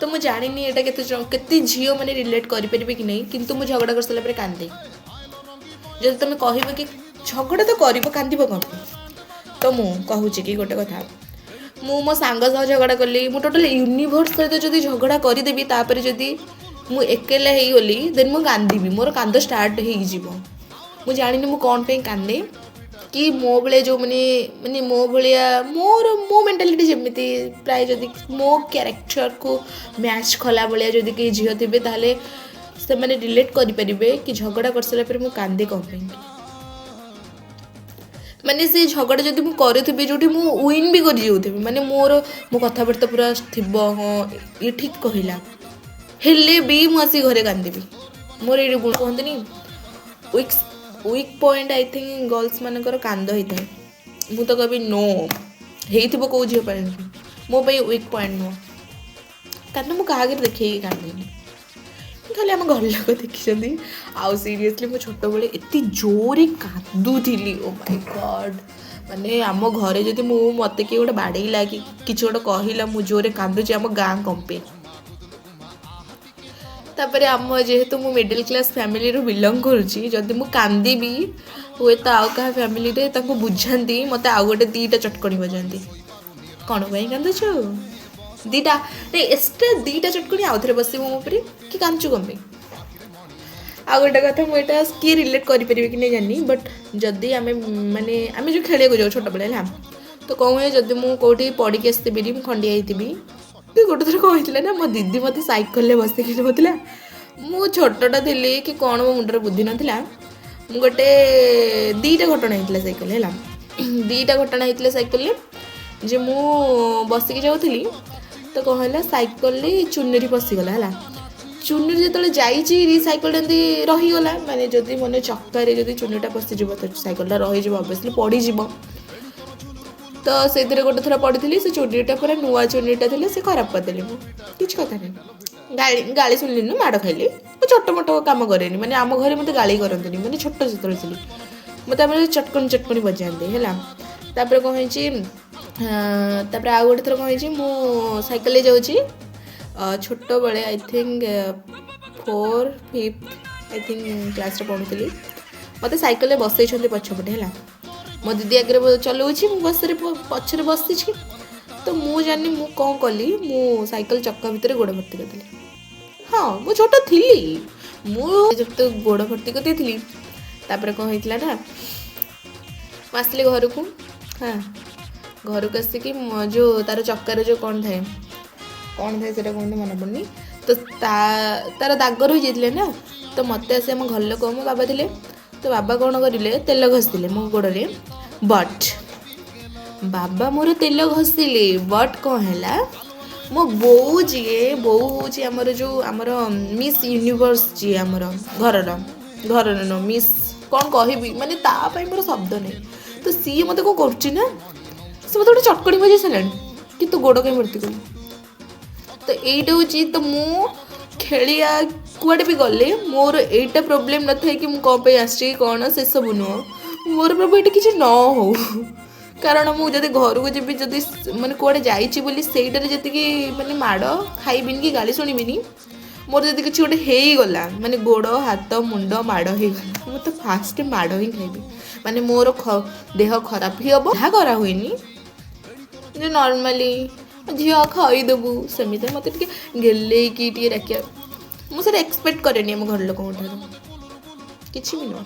तो मुझे जानी एटा केते झील मैंने रिलेट करें कि नहीं, किंतु मुझे झगड़ा कर सारा कांदे। जब तुम कह कि झगड़ा तो कर कांद कौन, तो मुझे कहूँ कि गोटे कथा मु मो सांग सह झगड़ा कली मु टोटल यूनिवर्स सहित जब झगड़ा करदेवी तापर जदि मु एकेला हो गली देन मु कांदी मोर कांद स्टार्ट हो जानी मु कौन पे कांदे कि मो भाया जो मैंने मैंने मो भाया मोर मो मेंटालिटी जमी प्राय जदि मो क्यारेक्टर को मैच कला भाया जदि कई झील थे ताले से मैंने रिलेट करें कि झगड़ा कर सारा पर मु कांदे कौन पे माने से झगड़ा जब मुझे करी जो विन भी कर माने मोर मो कथबार्ता पूरा थी हाँ ये ठीक कहला हेले भी मुझे घरे कांदी मोर ये गुण कहते weak weak point I think girls मानकर कांद होता है मु तो कभी नो हो कौ झील मो वीक पॉइंट नुह कारण मुझे क्या देखे कांदी खाली आम घर लोग देखी आउ सीरियसली मो छोट बड़े एत जोरे कांदुली ओ माय गॉड माने आम घरे जदि मत किए गोटे बाड़ेला कि किसी गोटे कहला मु जोरे कांदुची आम गाँ कंपे तापर आम जेहेतु मु मिडिल क्लास फैमिली रू बिलंग करुँची जदि मु कांदी भी हुए तो आउ क्या फैमिली रे ताको बुझाती मत आउ गोटे दीटा चटकणी बजाती कौन पाई कांदुचु दीटा नहीं एक्सट्रा दीटा चटकणी आउ थे बस मो ऊपर कि कांचु कम पे आ गोटे कथा मुझे किए रिलेट करें कि नहीं जानी बट जदि आम माने आम जो खेल जाऊ छोट बेले है तो कौन हुए जदि मुझे कौटी पड़ी आसती खंडिया होती गोटे थर कौन होता ना मो दीदी मत सैकल बस खेलुला मु छोटा थी कि कौन मो मुंडर बुद्धि नाला मु गोटे दीटा घटना होता सैकल है दीटा घटना होता सैकल जे मु बसिक जाऊँगी तो कहला सैकल चुनरी पशिगला है चुनरी जो जाइए सैकल एमती रहीगला माने जदि मन चक्कर जब चुनरीटा पशिज तो सैकलटा रही ऑब्वियसली पड़ज तो से गोटे थर पड़ी से चुनरीटा पूरा नुआ चुनरीटा थी से खराब करदेली किसी कथा नहीं गाड़ी गाड़ी शुणिली माड़ खाइली छोट मोट कम करे माने आम घर मत गाड़ी करते मैंने छोट जो थी मत चटकणी चटकणी बजाते है कौन तापर आउ गोटे थर कौन मु सैकल जाऊँगी छोट बड़े I think 4th 5th I think class पढ़ुली मत सैकल बसई पछपटे है मो दीदी आगे चलाऊँगी बस पचर बसी तो मु जानी मु कौन कली मु सैकल चक्का भितर गोड़ भर्ती करदी हाँ मु छोट थी जब तो गोड़ भर्ती करदी तापर कौन होता ना आसली घर को हाँ घर को आसिक जो तार चक्कर जो कौन थाए से कहते मन पड़नी तो तार दाग रही जाते ना तो मत आस आम घर लोक मो बाबा थे तो बाबा कौन करें तेल घषिले मो गोड़े बट बाबा मोर तेल घषिले बट कौन है मो बो जी आमर जो आमर मिस यूनिवर्स जी आमर घर न मिस कौन कहबी माने तापाई मोर शब्द नहीं तो सी मत कौन कर से मत गोटे चटकणी बजे सारा कि तू गोड़ कहीं भर्ती कलु तो यहीटा हूँ तो मु खेलिया कुआडे भी गले मोर एटा प्रोब्लेम न था कि मुझे कौन पे आसी कौन से सब नुह मोर प्रभु ये किसी न हो कारण मुझे घर को जब जदि मैंने कुआडे जाइए सहीटार जी मैंने माड़ खाइबिन कि गाली शुणिबिनी मोर जब किसी गोटे होगला माने गोड़ हाथ मुंड माड़ होगला मुझे फास्ट माड़ ही खाइबी माने मोर देह खराब ही हम जहाँ करा हुए जो नॉर्मली झील खाईदेबू सेमती मत गेले कि डाक मुझे एक्सपेक्ट करेनि आम घर लोक कि भी नुह